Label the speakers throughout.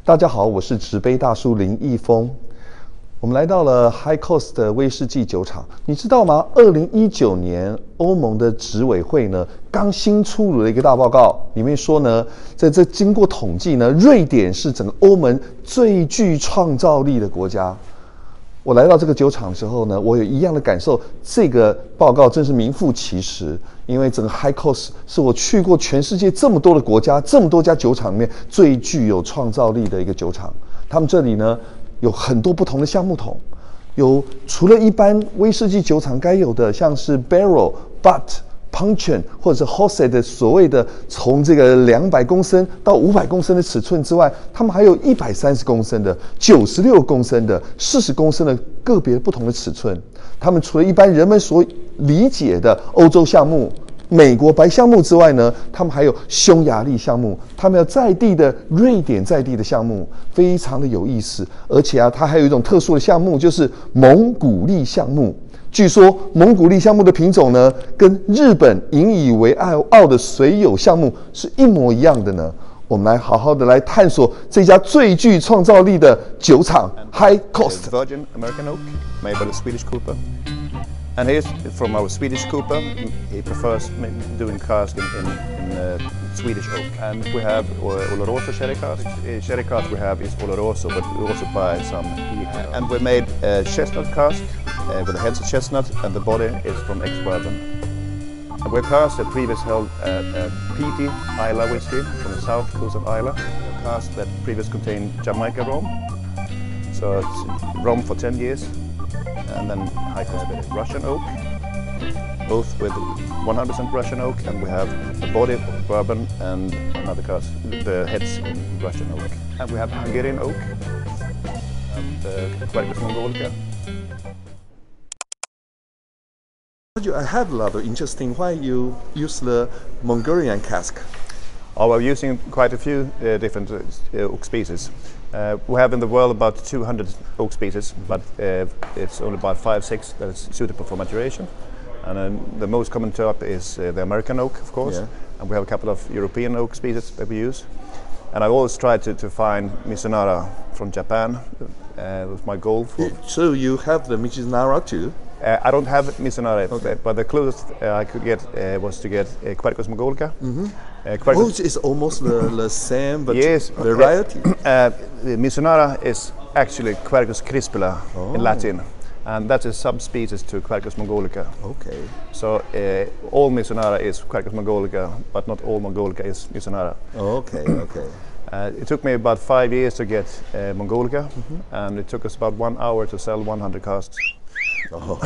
Speaker 1: 大家好，我是纸杯大叔林义峰。我们来到了 High Coast 的威士忌酒厂，你知道吗？2019年欧盟的执委会呢，刚新出炉了一个大报告，里面说呢，在这经过统计呢，瑞典是整个欧盟最具创造力的国家。我来到这个酒厂之后呢，我有一样的感受，这个报告真是名副其实。因为整个 High Coast 是我去过全世界这么多的国家、这么多家酒厂里面最具有创造力的一个酒厂。他们这里呢有很多不同的橡木桶，有除了一般威士忌酒厂该有的，像是 Barrel、Butt、Puncheon 或者是 Hosset 的所谓的从这个200公升到500公升的尺寸之外，他们还有130公升的、96公升的、40公升的个别不同的尺寸。他们除了一般人们所理解的欧洲橡木、美国白橡木之外呢，他们还有匈牙利橡木，他们有在地的瑞典在地的橡木，非常的有意思。而且啊，它还有一种特殊的橡木，就是蒙古利橡木。据说蒙古利橡木的品种呢，跟日本引以为傲的水友橡木是一模一样的呢。我们来好好的来探索这家最具创造力的酒厂 High Coast。
Speaker 2: Virgin American oak made by the Swedish Cooper. And here's from our Swedish Cooper. He prefers doing cask in Swedish oak. And we have Oloroso sherry cask. Sherry cask we have is Oloroso, but we also buy some here. And we made a chestnut cask with the heads of chestnut, and the body is from ex-bourbon. And we casked a previous held peaty Islay whiskey from the south coast of Islay. A cask that previous contained Jamaica rum. So it's rum for 10 years. And then High Coast Russian oak, both with 100% Russian oak, and we have a body of bourbon and another cask, the heads in Russian oak. And we have Hungarian oak, and Quercus mongolica.
Speaker 1: I have a lot of interesting why you use the Mongolian cask.
Speaker 2: Oh, we're using quite a few different oak species. We have in the world about 200 oak species, but it's only about 5-6 that is suitable for maturation. And the most common type is the American oak, of course. Yeah. And we have a couple of European oak species that we use. And I always try to find Mizunara from Japan. That was my goal.
Speaker 1: So you have the Mizunara too?
Speaker 2: I don't have Mizunara, okay. But the closest I could get was to get Quercus mongolica.
Speaker 1: It's almost the same, but
Speaker 2: yes,
Speaker 1: variety.
Speaker 2: The Mizunara is actually Quercus crispula in Latin, and that's a subspecies to Quercus mongolica.
Speaker 1: Okay.
Speaker 2: So all Mizunara is Quercus mongolica, but not all mongolica is Mizunara.
Speaker 1: Okay, okay.
Speaker 2: It took me about 5 years to get mongolica, and it took us about 1 hour to sell 100 casks.
Speaker 1: Oh.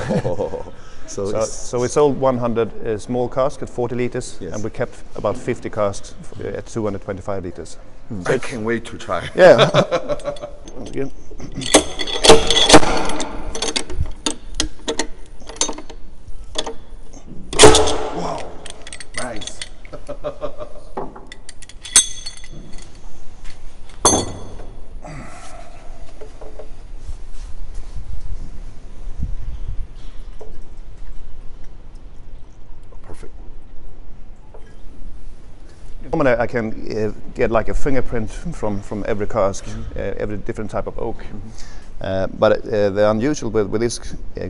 Speaker 2: So we sold 100 small casks at 40 liters, yes. And we kept about 50 casks at 225 liters.
Speaker 1: I can't wait to try.
Speaker 2: Yeah. Once again.
Speaker 1: Wow, nice.
Speaker 2: Normally I can get like a fingerprint from every cask, every different type of oak. But the unusual with this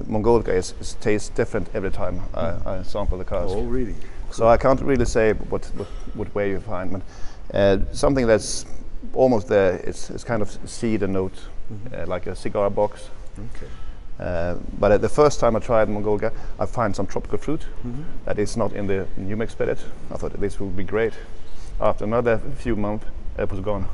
Speaker 2: mongolica is it tastes different every time I sample the cask.
Speaker 1: Oh, really? Cool.
Speaker 2: So I can't really say what way you find, but something that's almost there. It's kind of cedar note, like a cigar box.
Speaker 1: Okay.
Speaker 2: But the first time I tried mongolica, I find some tropical fruit that is not in the New Mix spirit. I thought this would be great. After another few months, it was gone.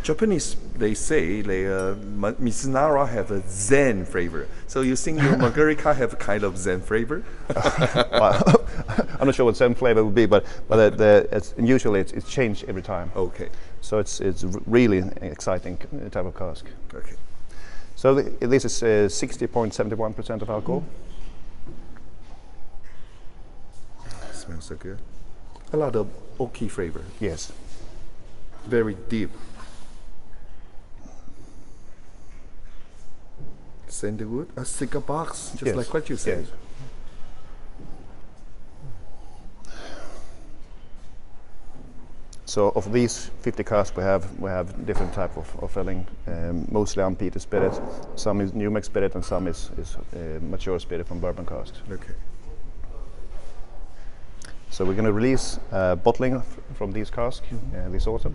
Speaker 1: Japanese, they say Mizunara have a Zen flavor. So you think your Mongolica have a kind of Zen flavor?
Speaker 2: Well, I'm not sure what Zen flavor would be, but usually it's changed every time.
Speaker 1: Okay.
Speaker 2: So it's really exciting type of cask.
Speaker 1: Okay.
Speaker 2: So this is 60.71% of alcohol.
Speaker 1: Smells so good. A lot of oaky flavor.
Speaker 2: Yes.
Speaker 1: Very deep. Sandalwood, a cigar box, just like what you said.
Speaker 2: Yes. So of these 50 casks, we have different type of filling, mostly unpeated spirit. Some is new mix spirit, and some is mature spirit from bourbon casks.
Speaker 1: Okay.
Speaker 2: So we're going to release bottling from these casks this autumn.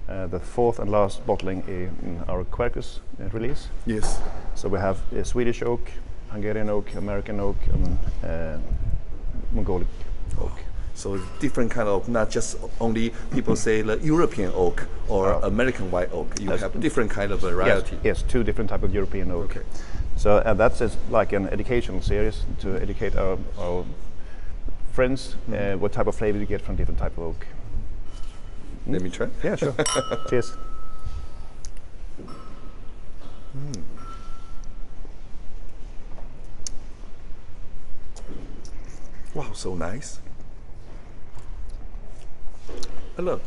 Speaker 2: The fourth and last bottling in our Quercus release.
Speaker 1: Yes.
Speaker 2: So we have Swedish oak, Hungarian oak, American oak, and Mongolic oak.
Speaker 1: So it's different kind of, not just only people say the European oak or American white oak. You have different kind of variety.
Speaker 2: Yes, two different type of European oak.
Speaker 1: Okay.
Speaker 2: So that's just like an educational series to educate our friends what type of flavor you get from different type of oak.
Speaker 1: Let me try.
Speaker 2: Yeah, sure. Cheers.
Speaker 1: Wow, so nice. I love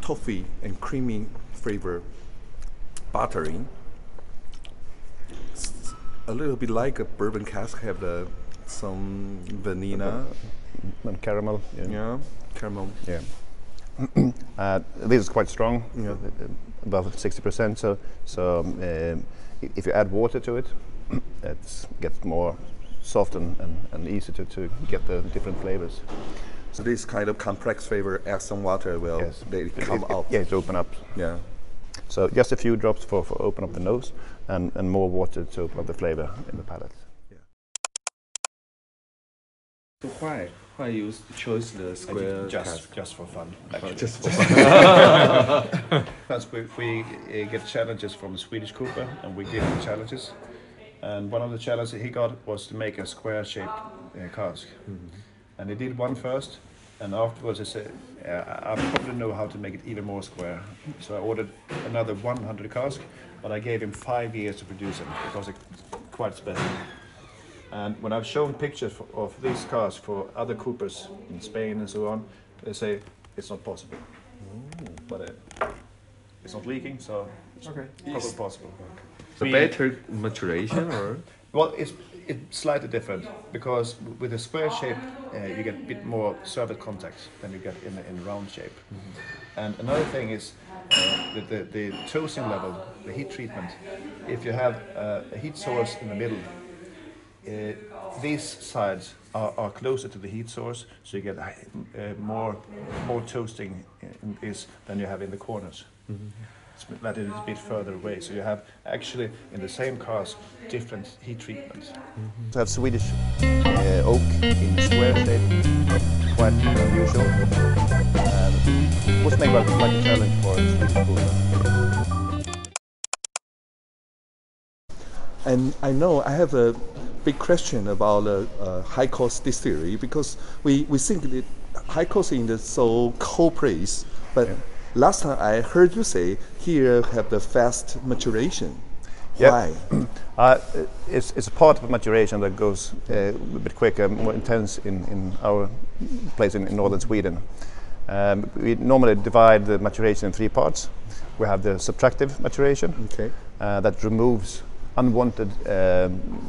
Speaker 1: toffee and creamy flavor buttering. It's a little bit like a bourbon cask, have some vanilla.
Speaker 2: And caramel.
Speaker 1: Yeah, caramel.
Speaker 2: Yeah. This is quite strong, above 60%. So if you add water to it, it gets more soft and easy to get the different flavors.
Speaker 1: So this kind of complex flavor, add some water, they come out.
Speaker 2: Yeah, it open up.
Speaker 1: Yeah.
Speaker 2: So just a few drops for open up the nose, and more water to open up the flavor in the palate.
Speaker 1: Yeah.
Speaker 3: So why you chose the square cask?
Speaker 2: Just for fun.
Speaker 1: Just for fun.
Speaker 2: Because we get challenges from the Swedish Cooper, and we give him challenges. And one of the challenges he got was to make a square-shaped cask. And he did one first, and afterwards he said, I probably know how to make it even more square. So I ordered another 100 casks, but I gave him 5 years to produce them because it's quite special. And when I've shown pictures of these cars for other Coopers in Spain and so on, they say it's not possible. But it's not leaking, so it's probably possible.
Speaker 3: So better maturation or?
Speaker 2: Well, it's slightly different because with a square shape, you get a bit more surface contact than you get in round shape. And another thing is the toasting level, the heat treatment. If you have a heat source in the middle, these sides are closer to the heat source, so you get more toasting in this than you have in the corners. That is a bit further away, so you have actually in the same cask different heat treatments. To have Swedish oak in square shape, quite unusual. It was made like a challenge for Swedish Cooper.
Speaker 1: And I know I have a big question about high cost distillery, because we think that high cost in the so cold place, but last time I heard you say here have the fast maturation. Why?
Speaker 2: It's a part of maturation that goes a bit quicker, more intense in our place in northern Sweden. We normally divide the maturation in 3 parts. We have the subtractive maturation, that removes unwanted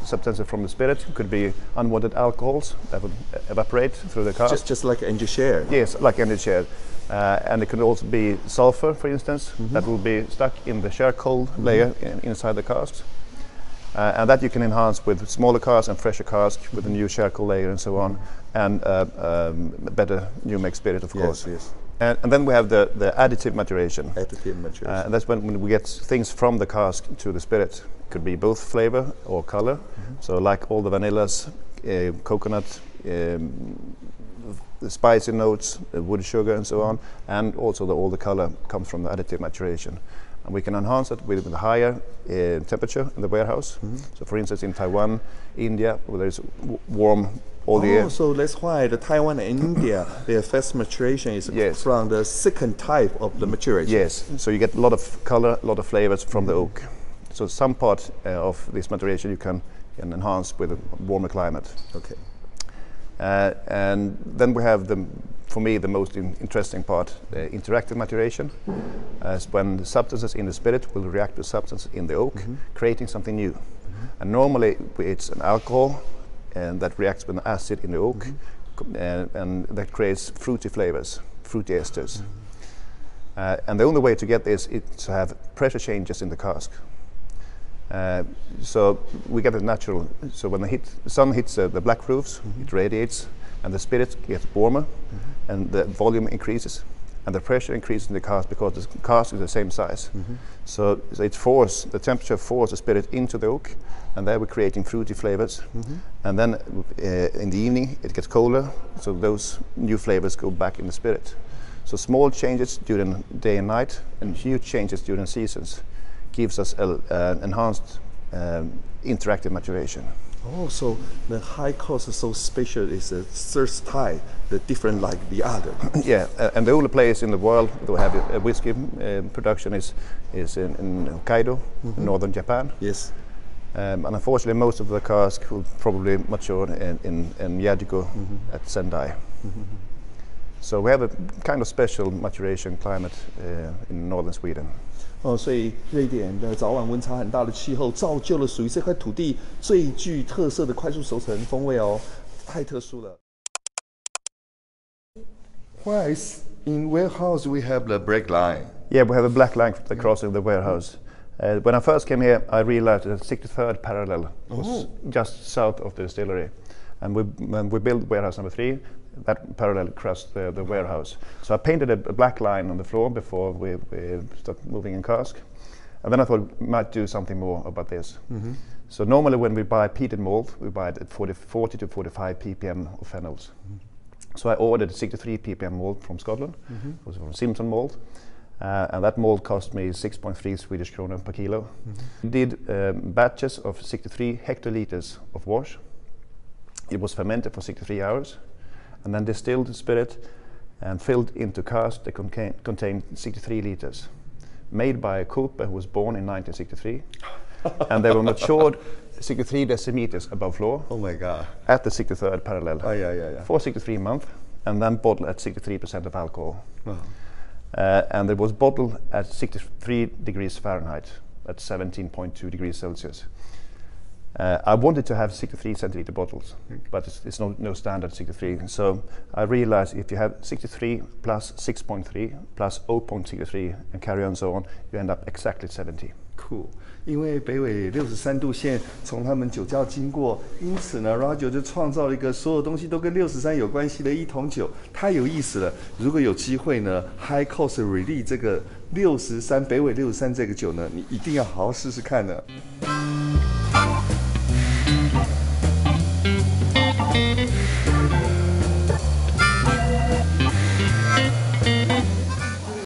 Speaker 2: substances from the spirit. It could be unwanted alcohols that would evaporate through the cask.
Speaker 1: Just like Angie shared.
Speaker 2: Yes, like Angie shared. And it could also be sulfur, for instance, that will be stuck in the charcoal layer inside the casks. And that you can enhance with smaller casks and fresher casks with a new charcoal layer and so on, and better new make spirit, of course.
Speaker 1: Yes.
Speaker 2: And then we have the additive maturation.
Speaker 1: Additive maturation.
Speaker 2: And that's when we get things from the cask to the spirit. It could be both flavor or color. So like all the vanillas, coconut, the spicy notes, the wood sugar and so on, and also all the color comes from the additive maturation. And we can enhance it with a higher temperature in the warehouse. So for instance in Taiwan, India, where there's warm all the year.
Speaker 1: So that's why the Taiwan and India, their fast maturation is from the second type of the maturation.
Speaker 2: Yes, so you get a lot of color, a lot of flavors from the oak. So some part of this maturation you can enhance with a warmer climate.
Speaker 1: Okay.
Speaker 2: And then we have for me the most interesting part, interactive maturation, as when the substances in the spirit will react with substance in the oak, creating something new. And normally it's an alcohol, and that reacts with an acid in the oak, and that creates fruity flavors, fruity esters. And the only way to get this is to have pressure changes in the cask. So we get a natural. So when the sun hits the black roofs, it radiates, and the spirit gets warmer, and the volume increases, and the pressure increases in the cask because the cask is the same size. So the temperature forces the spirit into the oak, and there we're creating fruity flavors. And then in the evening it gets colder, so those new flavors go back in the spirit. So small changes during day and night, and huge changes during seasons, gives us an enhanced interactive maturation.
Speaker 1: Oh, so the high cost is so special is the third style, the different like the other.
Speaker 2: Yeah, and the only place in the world that have a whiskey production is in Hokkaido, northern Japan.
Speaker 1: Yes.
Speaker 2: And unfortunately, most of the cask will probably mature in Yajiko at Sendai. So we have a kind of special maturation climate in northern Sweden.
Speaker 1: 哦，所以瑞典的早晚温差很大的气候，造就了属于这块土地最具特色的快速熟成风味哦，太特殊了。Why in warehouse we have the black line?
Speaker 2: Yeah, we have a black line crossing the warehouse. When I first came here, I realized that the 63rd parallel was just south of the distillery. And when we built warehouse number 3, that parallel crossed the warehouse. So I painted a black line on the floor before we started moving in cask. And then I thought we might do something more about this. So normally when we buy peated malt, we buy it at 40 to 45 ppm of phenols. So I ordered 63 ppm malt from Scotland. It was from Simpson Malt. And that malt cost me 6.3 Swedish kronor per kilo. We did batches of 63 hectoliters of wash. It was fermented for 63 hours, and then distilled the spirit and filled into casks that contained 63 liters, made by a cooper who was born in 1963. And they were matured 63 decimeters above floor.
Speaker 1: Oh my God.
Speaker 2: At the 63rd parallel.
Speaker 1: Oh, yeah.
Speaker 2: For 63 months, and then bottled at 63% of alcohol. And it was bottled at 63 degrees Fahrenheit, at 17.2 degrees Celsius. I wanted to have 63 centiliter bottles, but it's no standard 63. So I realized if you have 63 plus 6.3 plus 0.63 and carry on so on, you end up exactly 70.
Speaker 1: Cool. 因为北纬63度线从他们酒窖经过，因此呢 Roger 就创造了一个所有东西都跟63有关系的一桶酒，太有意思了。如果有机会呢 High Coast Relief 这个63北纬63这个酒呢，你一定要好好试试看呢。